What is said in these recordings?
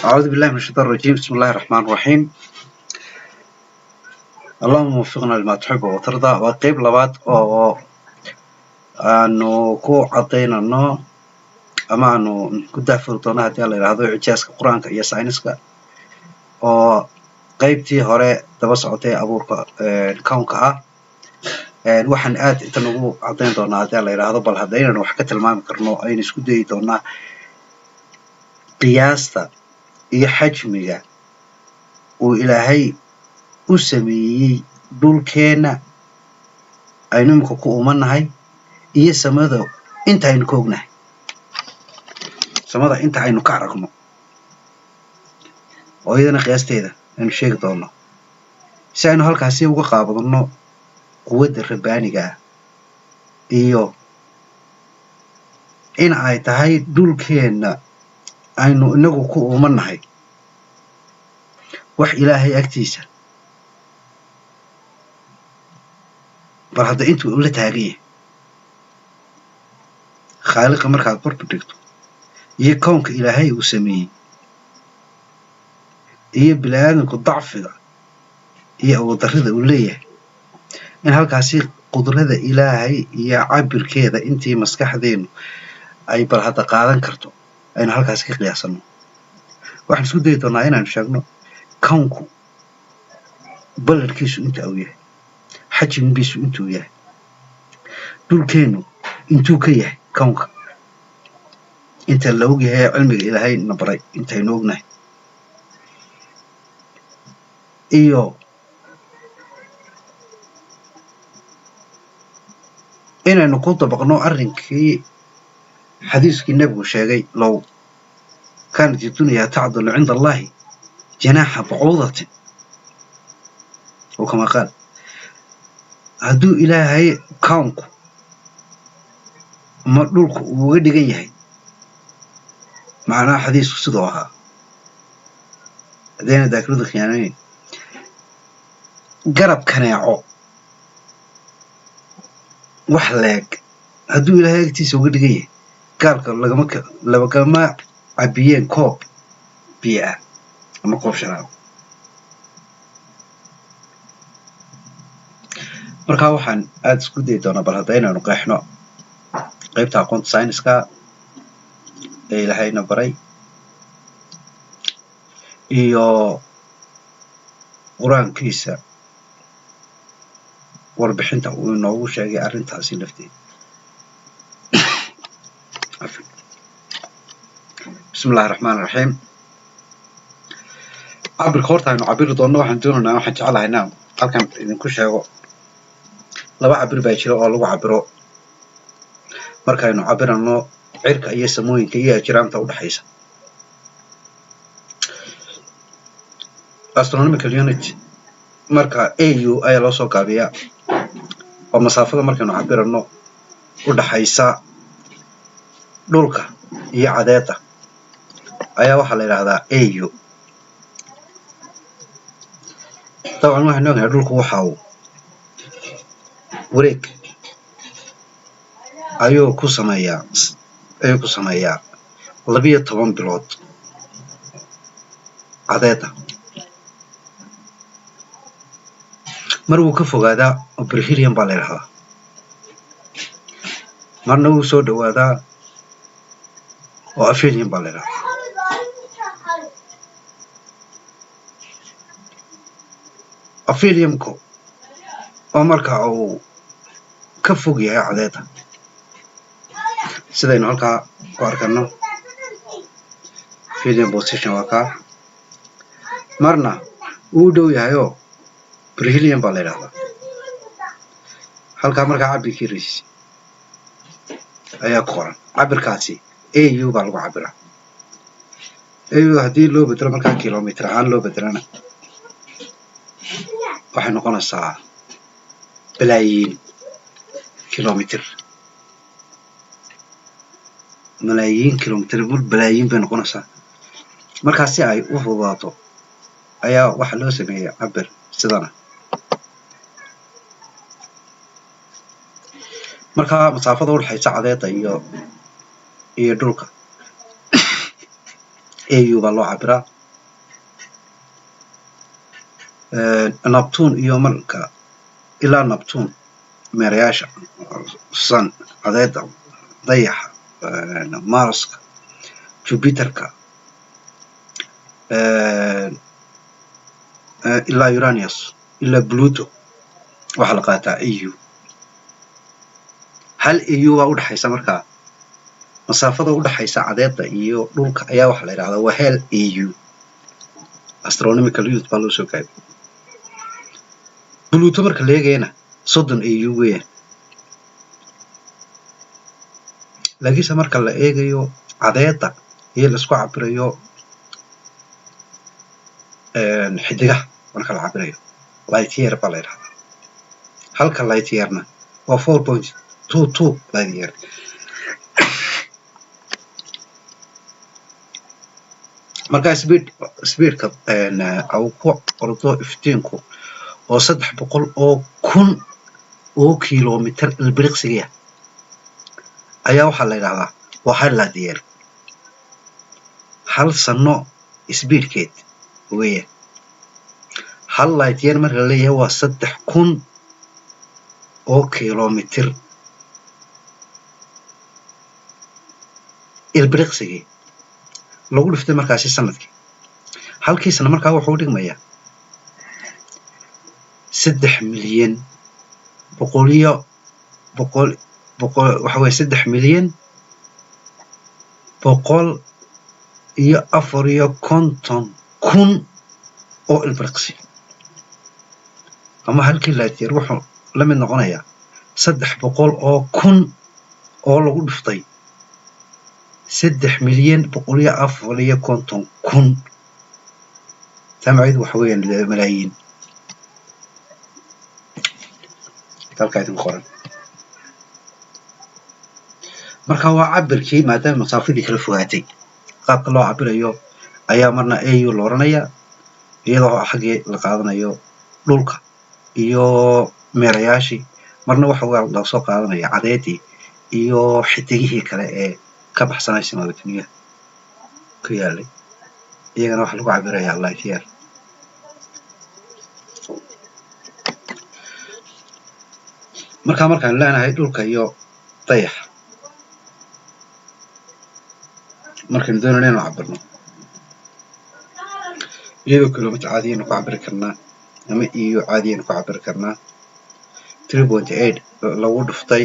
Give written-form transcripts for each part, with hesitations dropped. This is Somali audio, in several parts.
أعوذ بالله من الشيطان الرجيم. بسم الله الرحمن الرحيم. اللهم وفقنا لما تحب وترضى. وقيب لبات oo aanu ku cadeynano ama aanu ku daafur doono hadii la yiraahdo ijaaska quraanka iyo sayniska oo qaybtii hore daba socotay abuurka kownka ah. waxaan aad inta nagu cadeyn doonaa hadii la yiraahdo bal hadaynan wax ka tilmaami karno aynu isku dayi doonaa qiyaasta iyo xajmiga uu Ilaahay u sameeyay dhulkeena aynu imka ku umanahay iyo samada inta aynu ka ognahay samada inta aynu ka aragno oo iyadana qiyaasteeda aynu sheegi doono si aynu halkaasi uga qaabadno quwadda rabbaaniga iyo in ay tahay dhulkeena aynu inagu ku umanahay wax Ilaahay agtiisa bal hadda intuu ula taagay خالق markaad barbardhigto iyo kownka Ilaahay uu sameeyay iyo bilaadanku dacfiga iyo awooddarrida uu leeyahay in halkaasi qudrada Ilaahay iyo cabirkeeda intii maskaxdeenu ay bal hadda qaadan karto aynu halkaasi ka qiyaasano. waxaan isku dayi doonaa inaan sheegno kownku balladkiisu inta uu yahay xajmigiisu intuu yahay dhulkeenu intuu ka yahay kownka inta la og yahay cilmiga Ilaahay na baray intaynu ognahay iyo inaynu ku dabaqno arrinkii xadiiskii nabigu sheegay low كانت الدنيا تعدل عند الله جناح بعوضة وكما قال هدو إلهي كونك مدلوك ودقيه معناه حديث صدوها دينا ذاك رضي خيانين قرب كناعو وحلاك هدو إلهي اكتيسو ودقيه قالك لما عبيين كوب بيئة أما كوب شراب marka waxaan aad isku day doonaa bal hadaynu qeexno qaybta aqoonta sayniska ee Ilaahayna baray iyo quraankiisa warbixinta uu inoogu sheegay arrintaasi lafteeda. بسم الله الرحمن الرحيم. عبر كورتا إنه عبر دونه waxaan doonaynaa waxaan jecelahay inaan halkan idinku sheego laba cabir baa jira oo lagu cabiro markaynu cabirano cirka iyo samooyinka iyo ajraamta u dhaxaysa. Astronomical unit marka AU ayaa loo soo gaabiyaa oo masaafada markaynu cabirano u dhaxaysa dhulka iyo cadeeda ayaa waxa la yiraahdaa AU. طبعا waxaan ognahay dhulku waxa uu wareeg ayuu ku sameeyaa 12 bilood cadeeda mar uu ka fogaadaa perihelion baa la yiraahdaa marna uu soo dhawaadaa oo aphelion baa la yiraahdaa. apheliumku oo marka uu ka fog yahay cadeeda sidaynu halka ku arkano aphelion position waa ka marna uu dhow yahay oo perihelion baa la yiraahdaa. halka marka cabirkiisa ayaa qoran cabirkaasi AU baa lagu cabiraa. AU hadii loo bedelo marka kiiloomitir ahaan loo bedelana waxay noqonaysaa balaayiin kiiloomitir malaayiin kiiloomitir balaayiin bay noqonaysaa. markaas si ay u fududaato ayaa waxa loo sameeyay cabir sidana marka masaafada u dhaxaysa cadeeda iyo dhulka AU baa loo cabiraa Neptune iyo marka ilaa Neptune meerayaasha sun cadeeda dayaxa Marska Jupiterka ilaa Uranus ilaa Pluto waxa la qaataa AU hal AU waa u dhaxaysa markaa masaafada u dhaxaysa cadeeda iyo dhulka ayaa waxa la yiraahdaa waa hal AU astronomical unit baa loo soo gaabiyo Pluto marka la eegayna 30 AU weeyaan laakiinse marka la eegayo cadeeda iyo la isku cabirayo xidigaha marka la cabirayo light year baa la yiraahdaa halka light yearna waa 4.22 light year marka speedka au ku ordo iftiinku oo 300 oo kun oo kiiloomitir ilbiriqsiga ayaa waxa la yiraahdaa waa hal light year hal sano speedkeed weeyaan hal light year marka la leeyahay waa 3,000 oo kiiloomitir ilbiriqsiga lagu dhiftay markaasi sanadkii halkii sano markaa wuxuu dhigmayaa 3 milyan waxa way 3 milyan 154 kun oo ilbiriqsi ama halkii light year wuxuu la mid noqonayaa 300 oo kun oo lagu dhiftay 3 milyan 154 kun tamayid waxa weeyaan malaayiin halkaas ku qoran marka waa cabirkii maadaama masaafadii kala fogaatay qaabka loo cabirayo ayaa marna AU loo oranayaa iyadoo xagee la qaadanayo dhulka iyo meerayaashii marna waxa la soo qaadanaya cadeedii iyo xidigihii kale ee ka baxsanay samaawadniga ku yaalay iyagana waxa lagu cabirayaa light year markaan leenahay dhulka iyo dayaxa markaan doonayno inaan cabirno iyadoo kiiloomitir caadi ah ku cabiri karnaa ama iyo caadi ah ku cabiri karnaa 3.8 lagu dhiftay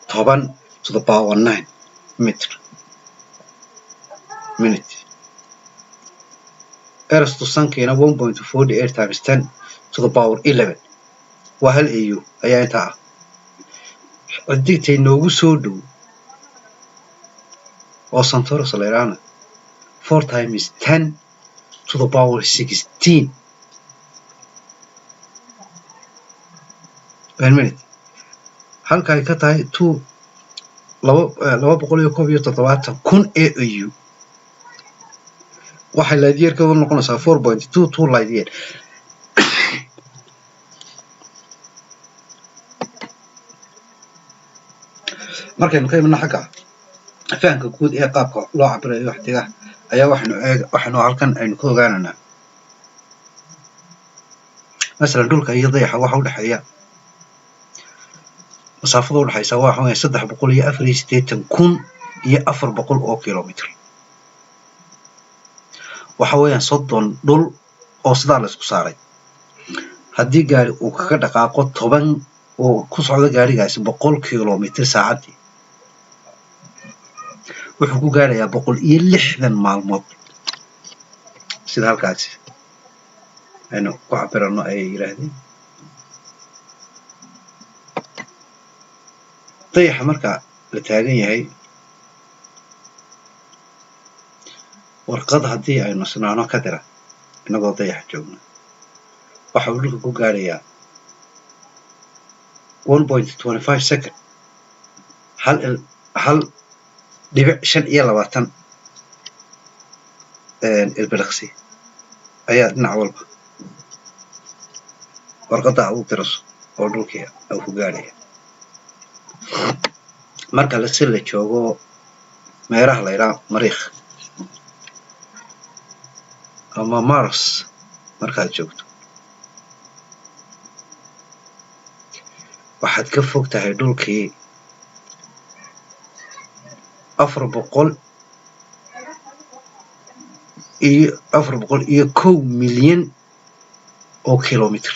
10 to the power 9 meter minute Earth to Sunkeena 1.48 times 10 to the power 11 waa hal AU ayaa intaa ciddigtay noogu soo dhow oo Centaurus la yiraahdo 4 times 10 to the power 16 per minute halka ay ka tahay 2,270 kun AU waxay light year ka noqonaysaa 4.22 light year markaynu ka imana xagga fahanka guud ee qaabka loo cabirayo xidigaha ayaa waxaanu halkan aynu ka ogaananaa masalan dhulka iyo dayaxa waxa u dhaxeeya masaafada u dhaxaysa waxa weeye 384 kun iyo 400 oo kiiloomitir waxa weeyaan 30 dhul oo sidaa la isku saaray haddii gaari uu kaga dhaqaaqo 10 oo ku socda gaarigaasi 100 kiiloomitir saacadii wuxuu ku gaarayaa 160 maalmood sida halkaasi aynu ku cabirano ay yiraahdeen dayaxa marka la taagan yahay warqad haddii aynu sinaano ka dira inagoo dayaxa joogna waxa uu dhulka ku gaarayaa 1.25 second hal dhibic 25 ilbiriqsi ayaa dhinac walba warqadda u tiraso oo dhulkii uu ku gaaraya marka la joogo meeraha la yiraahdo mariikh ama Mars markaad joogto waxaad ka fog tahay dhulkii 401 milyan oo kilomitir.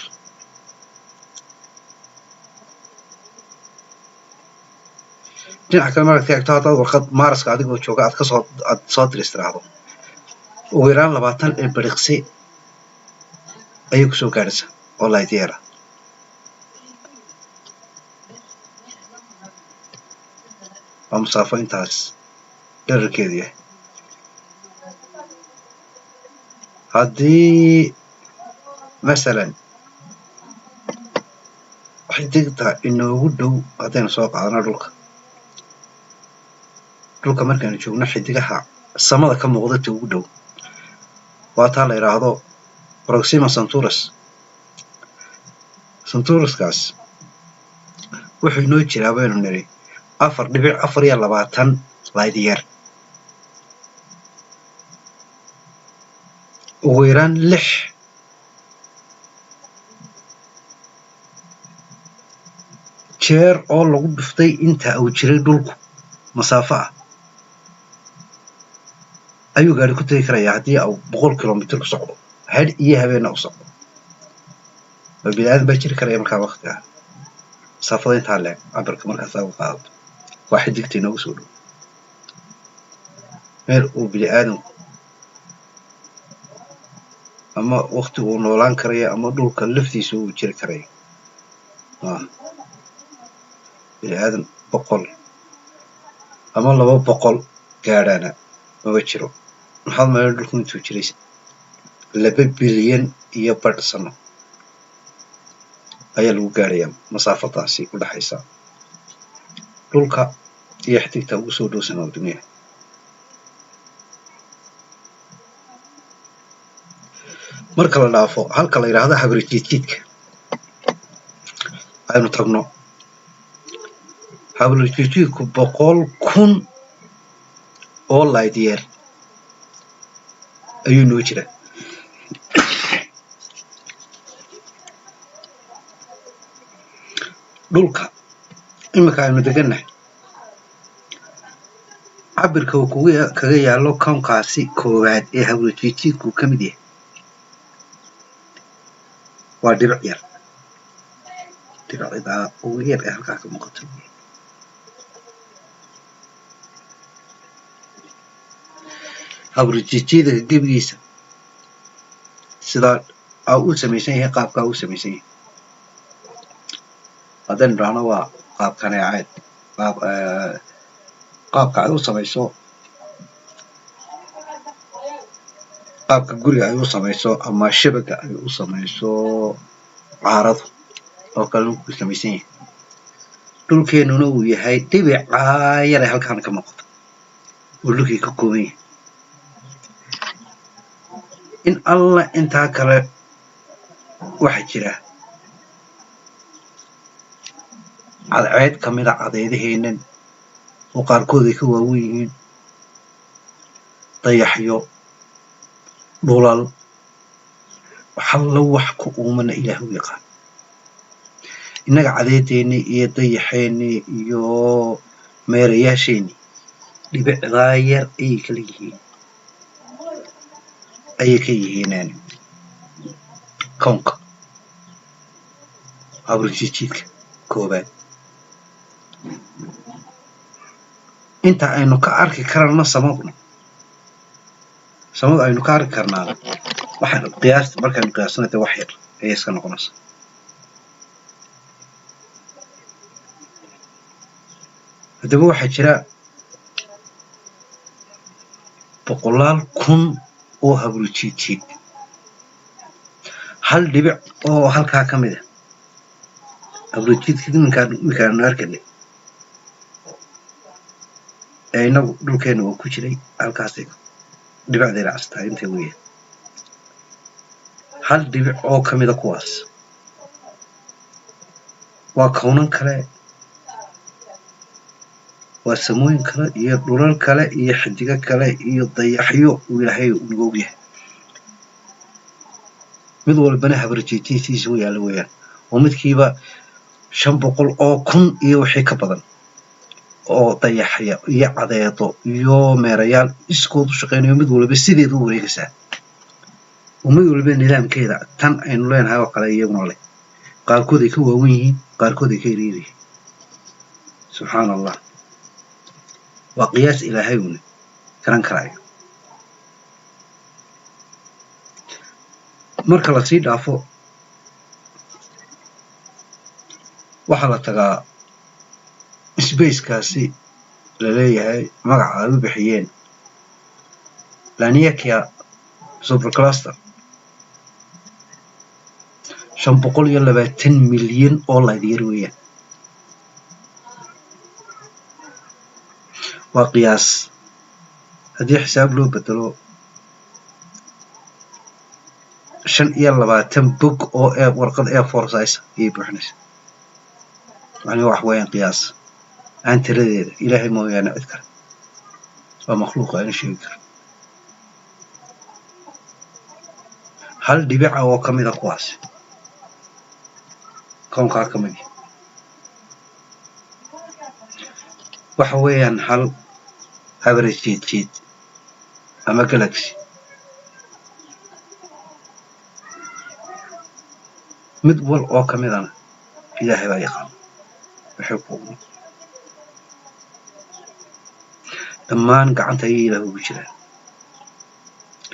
dhinaca kale markaad ka eegto haddaad warqad Marska adigoo jooga aad soo diristiraahdo ugu yaraan 20 ilbiriqsi ayay kusoo gaadhaysaa oo light year ah. waa masaafo intaas dhererkeedu yahay. haddii masalan xidigta inoogu dhow haddaynu soo qaadano dhulka markaynu joogno xidigaha samada ka muuqda ta ugu dhow waa taa la yidhaahdo Proxima Centaurus. Centauruskaas wuxuu inoo jiraa baynu niri 4.420 light year. ugu yaraan 6 jeer oo lagu dhuftay inta uu jiray dhulku masaafo ah ayuu gaari ku tagi karayaa haddii uu 100 kilomitir ku socdo hadh iyo habeenna u socdo. bini'aadan baa jiri karaya markaa waqtiga masaafada intaa leeg cabirka markaas uga qaadato waa xidigta inoogu soo dhow meel uu bini'aadanku ama waqti uu noolaan karaya ama dhulka laftiisa uu jiri karaya. bini'aadan 100 ama 200 gaadhana maba jiro. maxaad meel dhulku intuu jiray 2 bilyan iyo badh sano ayaa lagu gaarayaa masaafadaasi u dhaxaysa dhulka iyo xidigta ugu soo dhowsan oo dunida. marka la dhaafo halka la yidhaahdo habrijiidjiidka aynu tagno habrijiidjiidku 100,000 oo light year ayuu noo jiraa. dhulka imika aynu degannahay cabirka uu kaga yaalo kownkaasi koowaad ee habrijiidjiidku ka mid yahay waa dhibic yar. dhibicda ugu yar ee halkaa ka muuqato habrijiidjiidka gebigiisa sidaa u samaysan yahay qaabkaa u samaysan yahay haddaynu idhaahno waa qaab kaneecayd qaabka ay u samayso qaabka guriga ay u samayso ama shabaga ay u samayso caaradu oo kale ku samaysan yahay. dhulkeennuna uu yahay dhibicaa yar ee halkaan ka muuqato oo dhulkii ka kooban yahay. in alla intaa kale waxaa jira cadceed ka mid a cadeedaheennan oo qaarkood ay ka waawen yihiin dayaxyo dhulal waxalla wax ku uumana ilaah u yaqaan. innaga cadeedeennii iyo dayaxeennii iyo meerayaasheenii dhibicdaa yar ayay ka yihiinaan kownka habrijiidjiidka koobaad. inta aynu ka arki karano samadu aynu ka arki karnaana waxaan markaynu qiyaasana dee wax yar ayay iska noqonaysaa. haddaba waxaa jira 100,000 oo habrijiidjiid. hal dhibic oo halkaa ka mid ah habrijiidka iminkaanu arkanay ee inagu dhulkeena uu ku jiray halkaasay dhibicday racsataa intay weeyaan. hal dhibic oo ka mida kuwaas waa kownan kale waa samooyin kale iyo dhulal kale iyo xidigo kale iyo dayaxyo uu ilaahay u og yahay mid walbana habarjeetiisiisa u yaalla weeyaan oo midkiiba 500 oo kun iyo wixii ka badan oo dayaxya iyo cadeedo iyo meerayaal iskood u shaqeynayo mid walba sideedu u wareegaysaa ومد walba nidaamkeeda tan aynu leenahay oo kale iyaguna leh qaarkood ay ka waawan yihiin qaarkood ay ka yar yihiin subxaan allah waa qiyaas ilaahay uun garan karayo marka la sii dhaafo waxaa la tagaa spacekaasi la leeyahay magaca ay u bixiyeen Laniakea supercluster 520 milyan oo light-year weeyaan waa qiyaas haddii xisaab loo bedelo 25 bog oo warqad A4 size ayay buuxinaysaa يعني wax weeyaan qiyaas aan tiradeeda ilaahay mooyaane cid kale waa makhluuq aan sheegi karin hal dhibic oo ka mid ah kuwaas koonka ka mid waxa weeyaan hal average jet ama galaxy mid wal oo ka mid ah ilaahay baa yaqaan وحبه dhammaan gacanta ayay ilaahay ugu jiraan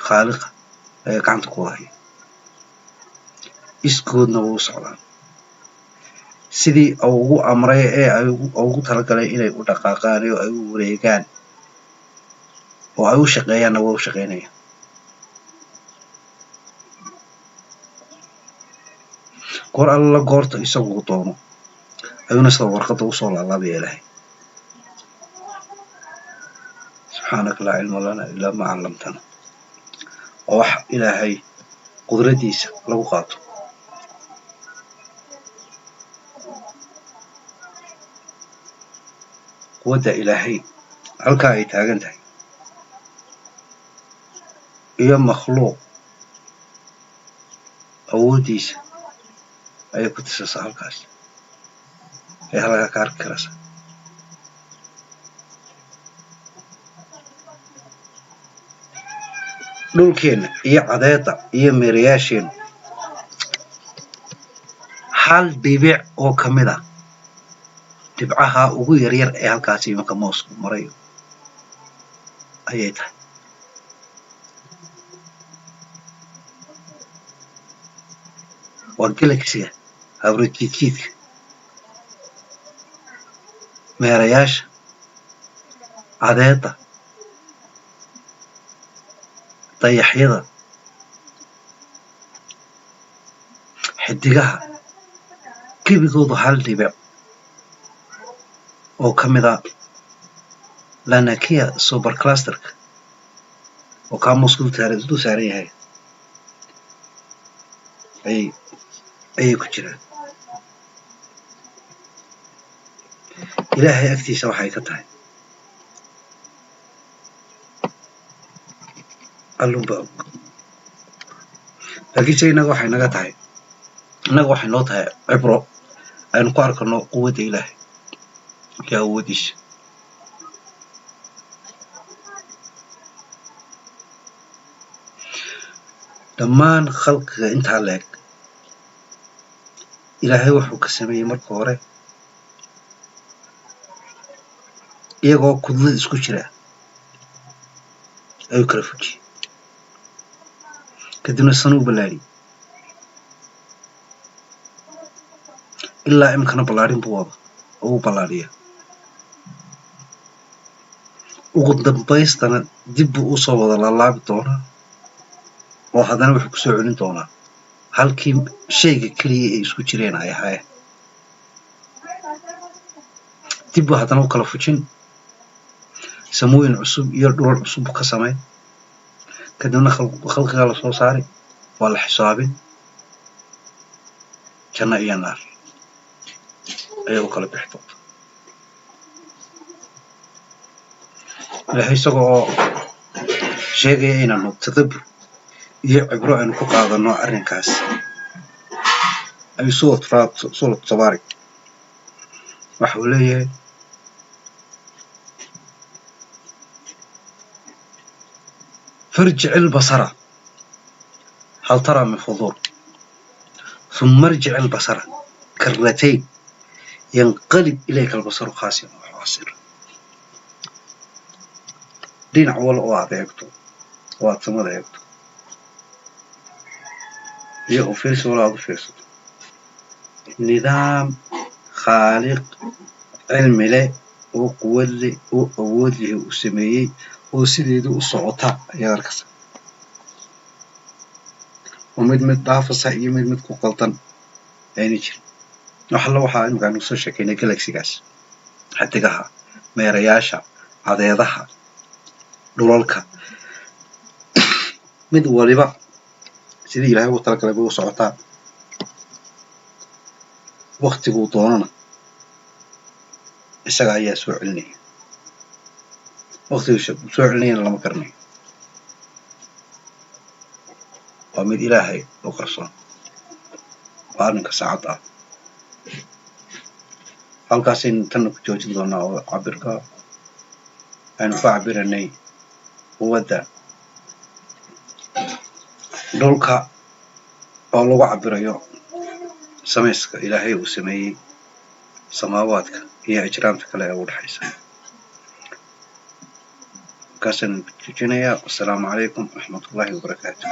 khaaliqa ayaa gacanta ku haya iskoodna wuu socdaan sidii ugu amray ee ay ugu talagalay inay u dhaqaaqaan oo ay u wareegaan oo ay u shaqeeyaan oo u shaqeynayaan goor alla goorta isagu doono ayuuna sida warqada u soo laalaabay ilaahay subxaanaka laa cilma lana ilaa ma callamtana oo wax ilaahay qudradiisa lagu qaato quwadda ilaahay halkaa ay taagan tahay iyo makhluuq awoodiisa ayay ku tusaysaa halkaas ee halkaa ka arki karaysa dhulkeena iyo cadeeda iyo meerayaasheena hal dhibic oo ka mid ah dhibcaha ugu yaryar ee halkaasi imanka moosku marayo ayay tahay waa galaxiga hawrajidjiidka meerayaasha cadeeda dayaxyada xidigaha kibigoodu hal dhibic oo ka mid ah Laniakea superclusterka oo kaamuusku dul saaran yahay ayay ku jiraan ilaahay agtiisa waxay ka tahay allunba og laakiinse innaga waxay naga tahay innaga waxay noo tahay cibro aynu ku arkano quwadda ilaahay iyo awoodiisa dhammaan khalqiga intaa leeg ilaahay wuxuu ka sameeyey marka hore iyagoo kudlad isku jira ayuu kala fujiyey kadibna sana u ballaadhiyey ilaa imkana ballaadhin buu wada oo u ballaadhiya ugu dambaystana dib buu u soo wada laalaabi doonaa oo haddana wuxuu ku soo celin doonaa halkii shayga keliya ay isku jireen ay ahaayeen dib buu haddana u kala fujin samooyin cusub iyo dhulal cusub ka sameyn kadibna khalqiga la soo saari waa la xisaabin janno iyo naar ayay u kala bixi doonta ilaahay isaga oo sheegaya inaanu tadabbur عبرة أن كقاعد النوع الرنكاس أي صورة تبارك وحوليه فارجع البصر هل ترى من فضول ثم ارجع البصر كرتين ينقلب إليك البصر خاسئا وحاسر دين أول أوعى يكتب واتسمى يكتب يهو فيرس ولا أبو فيرس نظام خالق علم له وقوة له وقوة له وسميه وسيده وصعوتها يا ركس ومد ضعف يمد مد قلطن يعني جل وحلا وحا إنه كانوا سوشا كينا جالكسي جاس حتى جها ما يرياشا عضيضها دولالك mid waliba sidii Ilaahay uu talagalay buu socotaa waqtigu doonana isaga ayaa soo celinaya waqtigu soo celinayna lama karnayo waa mid Ilaahay u qarsoon waa ninka saacada halkaas in tan ku joojin doonaa oo cabirka aynu ku cabiranay quwadda dhulka oo lagu cabirayo samayska Ilaahay uu sameeyay samaawaadka iyo ijraamta kale ee u dhaxaysa كاسن جنيا والسلام عليكم ورحمة الله وبركاته.